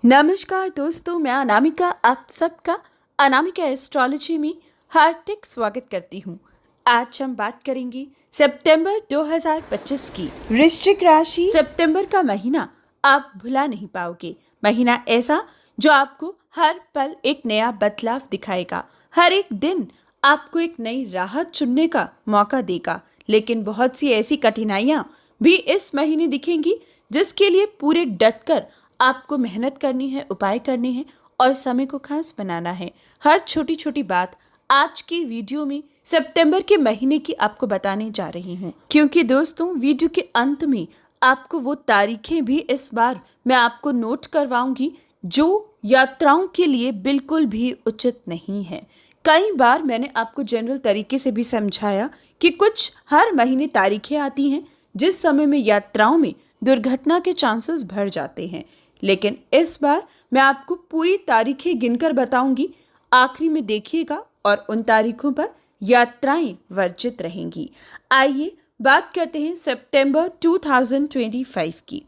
नमस्कार दोस्तों, मैं अनामिका आप सबका अनामिका एस्ट्रोलॉजी में हार्दिक स्वागत करती हूँ। आज हम बात करेंगे सितंबर 2025 की वृश्चिक राशि। सितंबर का महीना आप भुला नहीं पाओगे। महीना ऐसा जो आपको हर पल एक नया बदलाव दिखाएगा। हर एक दिन आपको एक नई राह चुनने का मौका देगा, लेकिन बहुत सी ऐसी कठिनाइयां भी इस महीने दिखेंगी जिसके लिए पूरे डटकर आपको मेहनत करनी है, उपाय करने हैं और समय को खास बनाना है। हर छोटी छोटी बात आज की वीडियो में सितंबर के महीने की आपको बताने जा रही हूँ, क्योंकि दोस्तों वीडियो के अंत में आपको वो तारीखें भी इस बार मैं आपको नोट करवाऊंगी जो यात्राओं के लिए बिल्कुल भी उचित नहीं है। कई बार मैंने आपको जनरल तरीके से भी समझाया कि कुछ हर महीने तारीखें आती हैं जिस समय में यात्राओं में दुर्घटना के चांसेस बढ़ जाते हैं, लेकिन इस बार मैं आपको पूरी तारीखें गिनकर बताऊंगी। आखिरी में देखिएगा और उन तारीखों पर यात्राएं वर्जित रहेंगी। आइए बात करते हैं सितंबर 2025 की।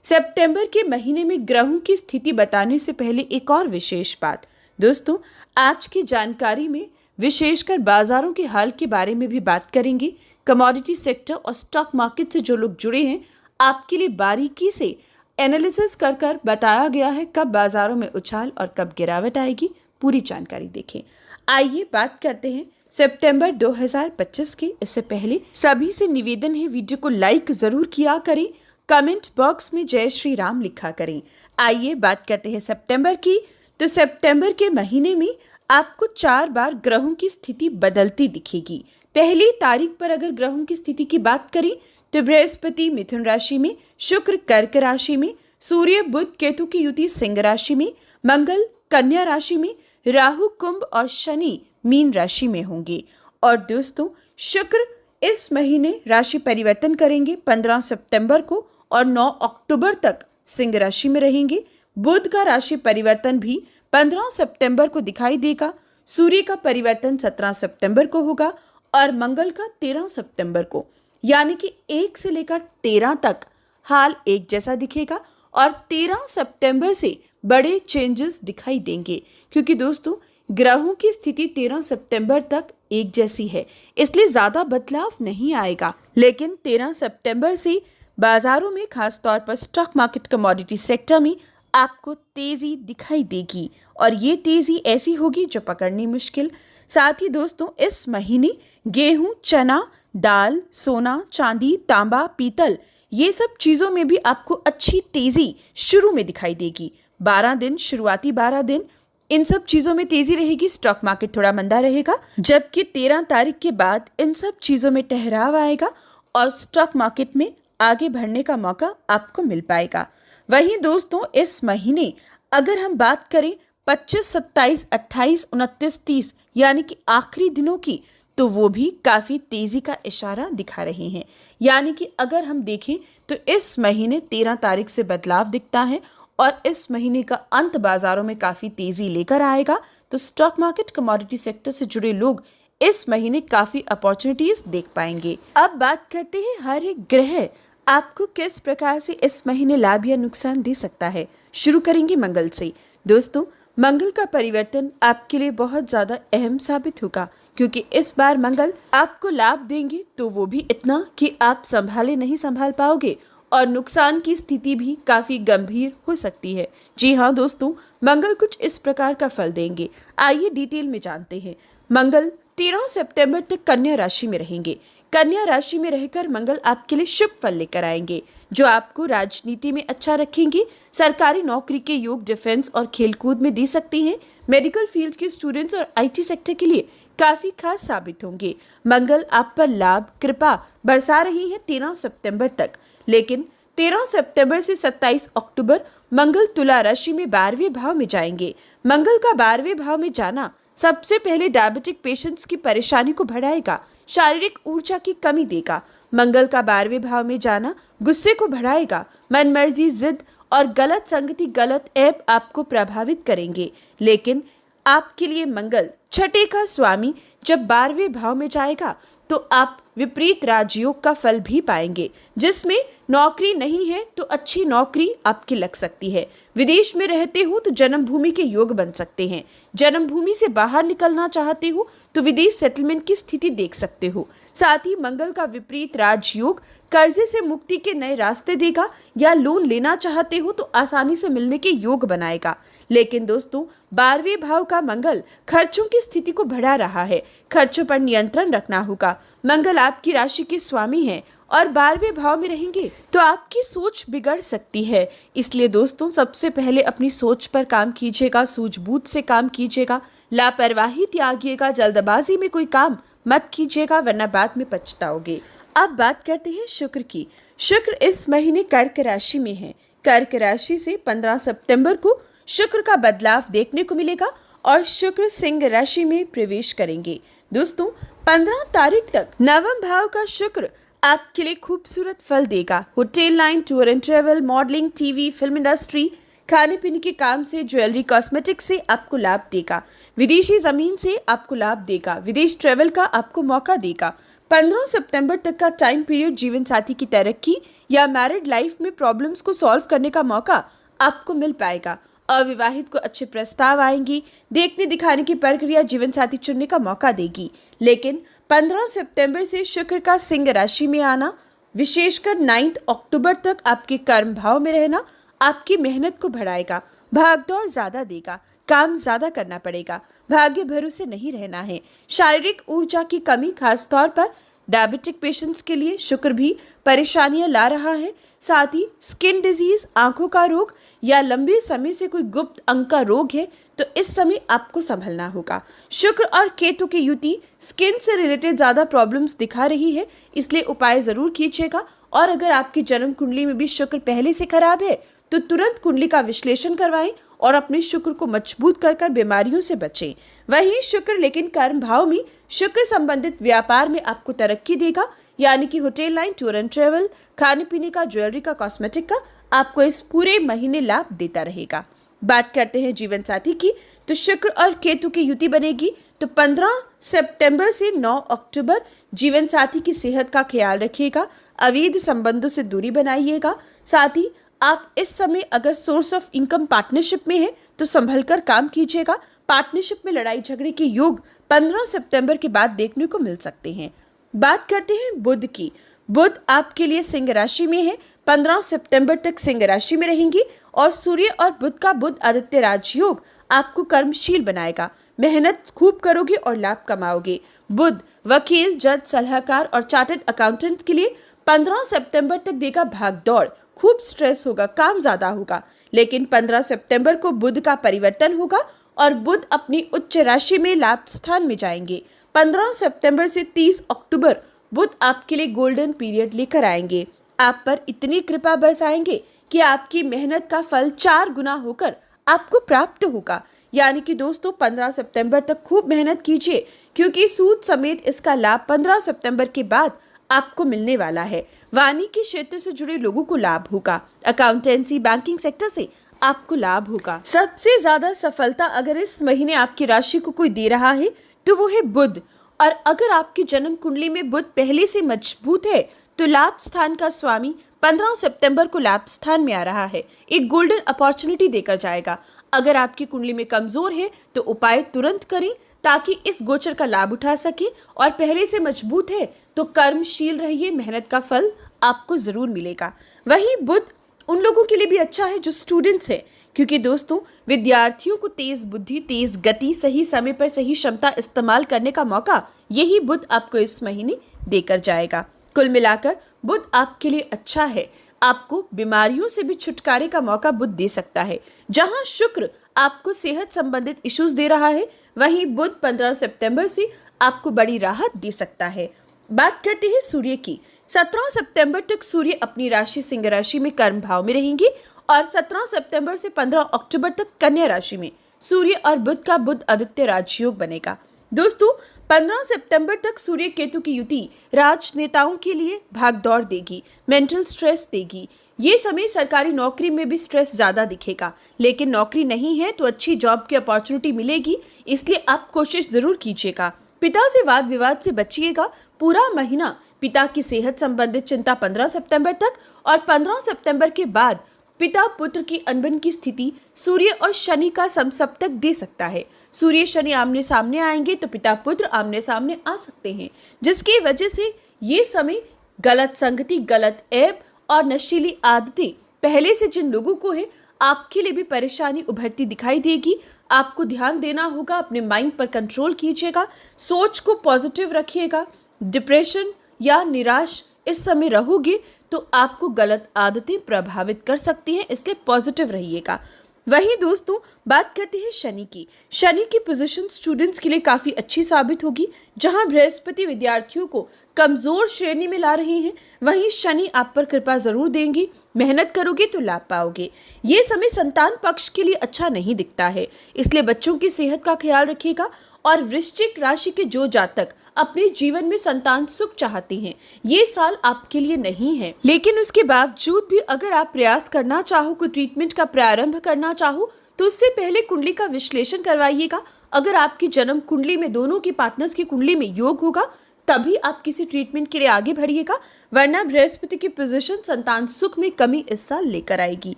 सितंबर के महीने में ग्रहों की स्थिति बताने से पहले एक और विशेष बात दोस्तों, आज की जानकारी में विशेषकर बाजारों के हाल के बारे में भी बात करेंगे। कमोडिटी सेक्टर और स्टॉक मार्केट से जो लोग जुड़े हैं, आपके लिए बारीकी से एनालिसिस कर बताया गया है कब बाजारों में उछाल और कब गिरावट आएगी। पूरी जानकारी देखें। आइए बात करते हैं सितंबर 2025 की। इससे पहले सभी से निवेदन है, वीडियो को लाइक जरूर किया करें, कमेंट बॉक्स में जय श्री राम लिखा करें। आइए बात करते हैं सितंबर की। तो सितंबर के महीने में आपको 4 बार ग्रहों की स्थिति बदलती दिखेगी। पहली तारीख पर अगर ग्रहों की स्थिति की बात करें तो बृहस्पति मिथुन राशि में, शुक्र कर्क राशि में, सूर्य बुध केतु की युति सिंह राशि में, मंगल कन्या राशि में, राहु कुंभ और शनि मीन राशि में होंगे। और दोस्तों शुक्र इस महीने राशि परिवर्तन करेंगे 15 सितंबर को और 9 अक्टूबर तक सिंह राशि में रहेंगे। बुध का राशि परिवर्तन भी 15 सितंबर को दिखाई देगा। सूर्य का परिवर्तन 17 सितंबर को होगा और मंगल का 13 सितंबर को, यानी कि 1 से लेकर 13 तक हाल एक जैसा दिखेगा और 13 सितंबर से बड़े चेंजेस दिखाई देंगे, क्योंकि दोस्तों ग्रहों की स्थिति 13 सितंबर तक एक जैसी है, इसलिए ज्यादा बदलाव नहीं आएगा। लेकिन 13 सितंबर से बाजारों में, खास तौर पर स्टॉक मार्केट कमोडिटी सेक्टर में आपको तेजी दिखाई देगी और ये तेजी ऐसी होगी जो पकड़नी मुश्किल। साथ ही दोस्तों इस महीने गेहूं, चना, दाल, सोना, चांदी, तांबा, पीतल, ये सब चीजों में भी आपको अच्छी तेजी शुरू में दिखाई देगी। 12 दिन, शुरुआती 12 दिन इन सब चीजों में तेजी रहेगी। स्टॉक मार्केट थोड़ा मंदा रहेगा, जबकि 13 तारीख के बाद इन सब चीजों में ठहराव आएगा और स्टॉक मार्केट में आगे बढ़ने का मौका आपको मिल पाएगा। वहीं दोस्तों इस महीने अगर हम बात करें 25, 27, 28, 29, 30 यानी कि आखिरी दिनों की, तो वो भी काफ़ी तेज़ी का इशारा दिखा रहे हैं। यानी कि अगर हम देखें तो इस महीने 13 तारीख से बदलाव दिखता है और इस महीने का अंत बाजारों में काफ़ी तेज़ी लेकर आएगा। तो स्टॉक मार्केट कमोडिटी सेक्टर से जुड़े लोग इस महीने काफ़ी अपॉर्चुनिटीज़ देख पाएंगे। अब बात करते हैं हर एक ग्रह आपको किस प्रकार से इस महीने लाभ या नुकसान दे सकता है। शुरू करेंगे मंगल से। दोस्तों मंगल का परिवर्तन आपके लिए बहुत ज़्यादा अहम साबित होगा, क्योंकि इस बार मंगल आपको लाभ देंगे तो वो भी इतना कि आप संभाले नहीं संभाल पाओगे और नुकसान की स्थिति भी काफ़ी गंभीर हो सकती है। जी हाँ दोस्तों, मंगल कुछ इस प्रकार का फल देंगे। आइए डिटेल में जानते हैं। मंगल 13 सितंबर तक कन्या राशि में रहेंगे। कन्या राशि में रहकर मंगल आपके लिए शुभ फल लेकर आएंगे जो आपको राजनीति में अच्छा रखेंगे। सरकारी नौकरी के योग डिफेंस और खेलकूद में दे सकती हैं। मेडिकल फील्ड के स्टूडेंट्स और आईटी सेक्टर के लिए काफी खास साबित होंगे। मंगल आप पर लाभ कृपा बरसा रही है 13 सितंबर तक, लेकिन 13 सितंबर से 27 अक्टूबर मंगल तुला राशि में 12वें भाव में जाएंगे। मंगल का 12वें भाव में जाना सबसे पहले डायबिटिक पेशेंट्स की परेशानी को बढ़ाएगा, शारीरिक ऊर्जा की कमी देगा। मंगल का 12वें भाव में जाना गुस्से को बढ़ाएगा, मनमर्जी, जिद और गलत संगति, गलत ऐप आपको प्रभावित करेंगे। लेकिन आपके लिए मंगल छठे का स्वामी जब 12वें भाव में जाएगा तो आप विपरीत राजयोग का फल भी पाएंगे, जिसमें नौकरी नहीं है तो अच्छी नौकरी आपकी लग सकती है। विदेश में रहते हो तो जन्मभूमि के योग बन सकते हैं। जन्मभूमि से बाहर निकलना चाहते हो तो विदेश सेटलमेंट की स्थिति देख सकते हो। साथ ही मंगल का विपरीत राजयोग कर्जे से मुक्ति के नए रास्ते देगा, या लोन लेना चाहते हो तो आसानी से मिलने के योग बनाएगा। लेकिन दोस्तों 12वें भाव का मंगल खर्चों की स्थिति को बढ़ा रहा है। खर्चों पर नियंत्रण रखना होगा। मंगल आपकी राशि के स्वामी है और 12वें भाव में रहेंगे तो आपकी सोच बिगड़ सकती है। इसलिए दोस्तों सबसे पहले अपनी सोच पर काम कीजिएगा, सूझबूझ से काम कीजिएगा, लापरवाही त्यागिएगा, जल्दबाजी में कोई काम मत कीजिएगा वरना बाद में पछताओगे। अब बात करते हैं शुक्र की। शुक्र इस महीने कर्क राशि में है। कर्क राशि से 15 सितंबर को शुक्र का बदलाव देखने को मिलेगा और शुक्र सिंह राशि में प्रवेश करेंगे। दोस्तों 15 तारीख तक नवम भाव का शुक्र आपके लिए खूबसूरत फल देगा। Hotel line, tour and travel, modelling, TV, film industry, खाने पीने के काम से, ज्वेलरी, कॉस्मेटिक्स से आपको लाभ देगा। विदेशी जमीन से आपको लाभ देगा। विदेश ट्रेवल का आपको मौका देगा। 15 सितंबर तक का टाइम पीरियड जीवन साथी की तरक्की या मैरिड लाइफ में प्रॉब्लम्स को सॉल्व करने का मौका आपको मिल पाएगा। अविवाहित को अच्छे प्रस्ताव आएंगी। देखने दिखाने की प्रक्रिया जीवन साथी चुनने का मौका देगी। लेकिन 15 सितंबर से शुक्र का सिंह राशि में आना, विशेषकर 9 अक्टूबर तक आपके कर्म भाव में रहना आपकी मेहनत को बढ़ाएगा। भागदौड़ ज्यादा देगा, काम ज्यादा करना पड़ेगा, भाग्य भरोसे नहीं रहना है। शारीरिक ऊर्जा की कमी, खासतौर पर डायबिटिक पेशेंट्स के लिए शुक्र भी परेशानियां ला रहा है। साथ ही स्किन डिजीज, आंखों का रोग या लंबे समय से कोई गुप्त अंग का रोग है तो इस समय आपको संभलना होगा। शुक्र और केतु की युति स्किन से रिलेटेड ज्यादा प्रॉब्लम्स दिखा रही है, इसलिए उपाय जरूर कीजिएगा। और अगर आपकी जन्म कुंडली में भी शुक्र पहले से खराब है तो तुरंत कुंडली का विश्लेषण करवाएं और अपने शुक्र को मजबूत कर बीमारियों से बचें। वहीं शुक्र लेकिन कर्म भाव में शुक्र संबंधित व्यापार में आपको तरक्की देगा, यानी कि hotel line, tour and travel, खाने पीने का, ज्वेलरी का, कॉस्मेटिक का आपको इस पूरे महीने लाभ देता रहेगा। बात करते हैं जीवन साथी की, तो शुक्र और केतु की युति बनेगी तो 15 सितंबर से 9 अक्टूबर जीवन साथी की सेहत का ख्याल रखिएगा। अवैध संबंधों से दूरी बनाइएगा। साथ ही आप इस समय अगर सोर्स ऑफ इनकम पार्टनरशिप में है तो संभल कर काम कीजिएगा। पार्टनरशिप में लड़ाई झगड़े के योग 15 सितंबर के बाद देखने को मिल सकते हैं। बात करते हैं बुध की। बुध आपके लिए सिंह राशि में है। 15 सितंबर तक सिंह राशि में रहेंगी और सूर्य और बुध का बुध आदित्य राजयोग आपको कर्मशील बनाएगा। मेहनत खूब करोगे और लाभ कमाओगे। बुध वकील, जज, सलाहकार और चार्टर्ड अकाउंटेंट के लिए 15 सितंबर तक देगा भागदौड़, खूब स्ट्रेस होगा, काम ज्यादा होगा। लेकिन 15 सितंबर को बुध का परिवर्तन होगा और बुध अपनी उच्च राशि में लाभ स्थान में जाएंगे। 15 सितंबर से 30 अक्टूबर बुध आपके लिए गोल्डन पीरियड लेकर आएंगे। आप पर इतनी कृपा बरसाएंगे कि आपकी मेहनत का फल 4 गुना होकर आपको प्राप्त होगा। यानी कि दोस्तों 15 सितंबर तक खूब मेहनत कीजिए, क्योंकि सूद समेत इसका लाभ 15 सितंबर के बाद आपको मिलने वाला है। वानिकी क्षेत्र से जुड़े लोगों को लाभ होगा। अकाउंटेंसी, बैंकिंग सेक्टर से आपको लाभ होगा। सबसे ज्यादा सफलता अगर इस महीने आपकी राशि को कोई दे रहा है तो वो है बुध। और अगर आपकी जन्म कुंडली में बुध पहले से मजबूत है तो लाभ स्थान का स्वामी 15 सितंबर को लाभ स्थान में आ रहा है, एक गोल्डन अपॉर्चुनिटी देकर जाएगा। अगर आपकी कुंडली में कमजोर है तो उपाय तुरंत करें ताकि इस गोचर का लाभ उठा सके। और पहले से मजबूत है तो कर्मशील रहिए, मेहनत का फल आपको जरूर मिलेगा। वहीं बुध उन लोगों के लिए भी अच्छा है जो स्टूडेंट्स हैं, क्योंकि दोस्तों विद्यार्थियों को तेज बुद्धि, तेज गति, सही समय पर सही क्षमता इस्तेमाल करने का मौका यही बुध आपको इस महीने देकर जाएगा। कुल मिलाकर बुध आपके लिए अच्छा है। आपको बीमारियों से भी छुटकारे का मौका बुध दे सकता है। जहां शुक्र आपको सेहत संबंधित इश्यूज दे रहा है, वहीं बुध 15 सितंबर से आपको बड़ी राहत दे सकता है। बात करते हैं सूर्य की। 17 सितंबर तक सूर्य अपनी राशि सिंह राशि में कर्म भाव में रहेंगे और 17 सितंबर से 15 अक्टूबर तक कन्या राशि में सूर्य और बुध का बुध आदित्य राजयोग बनेगा। दोस्तों 15 सितंबर तक सूर्य केतु की युति राजनेताओं के लिए भागदौड़ देगी, मेंटल स्ट्रेस देगी। ये समय सरकारी नौकरी में भी स्ट्रेस ज्यादा दिखेगा, लेकिन नौकरी नहीं है तो अच्छी जॉब की अपॉर्चुनिटी मिलेगी, इसलिए आप कोशिश जरूर कीजिएगा। पिता से वाद विवाद से बचिएगा। पूरा महीना पिता की सेहत संबंधित चिंता 15 सितंबर तक, और 15 सितंबर के बाद पिता पुत्र की अनबन की स्थिति सूर्य और शनि का समसप्तक दे सकता है। सूर्य शनि आमने सामने आएंगे तो पिता पुत्र आमने सामने आ सकते हैं, जिसकी वजह से ये समय गलत संगति, गलत ऐब और नशीली आदतें पहले से जिन लोगों को है, आपके लिए भी परेशानी उभरती दिखाई देगी। आपको ध्यान देना होगा, अपने माइंड पर कंट्रोल कीजिएगा, सोच को पॉजिटिव रखिएगा। डिप्रेशन या निराश इस समय रहोगे तो आपको गलत आदतें प्रभावित कर सकती हैं, इसलिए पॉजिटिव रहिएगा। वहीं दोस्तों बात करते हैं शनि की। शनि की पोजीशन स्टूडेंट्स के लिए काफ़ी अच्छी साबित होगी, जहां बृहस्पति विद्यार्थियों को कमज़ोर श्रेणी में ला रहे हैं, वहीं शनि आप पर कृपा ज़रूर देंगी। मेहनत करोगे तो लाभ पाओगे। ये समय संतान पक्ष के लिए अच्छा नहीं दिखता है, इसलिए बच्चों की सेहत का ख्याल रखिएगा। और वृश्चिक राशि के जो जातक अपने जीवन में संतान सुख चाहते हैं, ये साल आपके लिए नहीं है, लेकिन उसके बावजूद भी अगर आप प्रयास करना चाहो, कोई ट्रीटमेंट का प्रारंभ करना चाहो, तो उससे पहले कुंडली का विश्लेषण करवाइएगा। अगर आपकी जन्म कुंडली में, दोनों की पार्टनर्स की कुंडली में योग होगा, तभी आप किसी ट्रीटमेंट के लिए आगे बढ़िएगा, वरना बृहस्पति की पोजीशन संतान सुख में कमी इस साल लेकर आएगी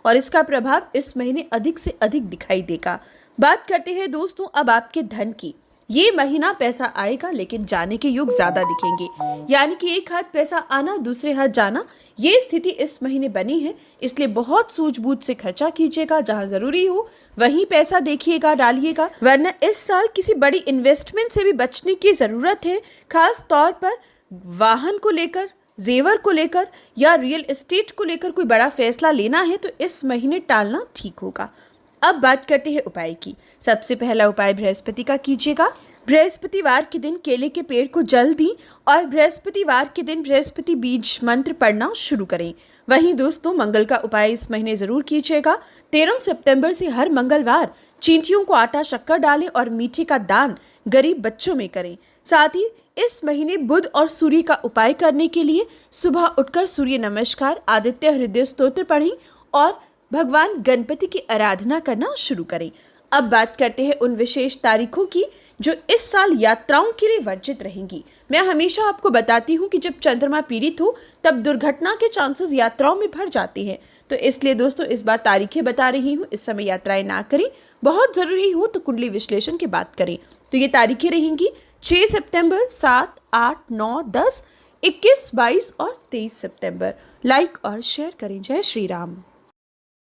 और इसका प्रभाव इस महीने अधिक से अधिक दिखाई देगा। बात करते हैं दोस्तों अब आपके धन की। ये महीना पैसा आएगा, लेकिन जाने के योग ज्यादा दिखेंगे, यानी कि एक हाथ पैसा आना, दूसरे हाथ जाना, ये स्थिति इस महीने बनी है। इसलिए बहुत सूझबूझ से खर्चा कीजिएगा, जहां जरूरी हो वहीं पैसा देखिएगा, डालिएगा, वरना इस साल किसी बड़ी इन्वेस्टमेंट से भी बचने की जरूरत है। खास तौर पर वाहन को लेकर, जेवर को लेकर या रियल एस्टेट को लेकर कोई बड़ा फैसला लेना है तो इस महीने टालना ठीक होगा। अब बात करते हैं उपाय की। सबसे पहला उपाय बृहस्पति का कीजिएगा। बृहस्पतिवार के दिन केले के पेड़ को जल दी और बृहस्पतिवार के दिन बृहस्पति बीज मंत्र पढ़ना शुरू करें। वहीं दोस्तों मंगल का उपाय इस महीने जरूर कीजिएगा। 13 सितंबर से हर मंगलवार चींटियों को आटा शक्कर डालें और मीठे का दान गरीब बच्चों में करें। साथ ही इस महीने बुध और सूर्य का उपाय करने के लिए सुबह उठकर सूर्य नमस्कार, आदित्य हृदय स्तोत्र पढ़ें और भगवान गणपति की आराधना करना शुरू करें। अब बात करते हैं उन विशेष तारीखों की जो इस साल यात्राओं के लिए वर्जित रहेंगी। मैं हमेशा आपको बताती हूँ कि जब चंद्रमा पीड़ित हो तब दुर्घटना के चांसेस यात्राओं में बढ़ जाते हैं, तो इसलिए दोस्तों इस बार तारीखें बता रही हूँ। इस समय यात्राएं ना करें, बहुत जरूरी हो तो कुंडली विश्लेषण की बात करें। तो ये तारीखें रहेंगी 6 सितंबर, 7, 8, 9, 10, 21, 22 और 23 सितंबर। लाइक और शेयर करें। जय श्री राम।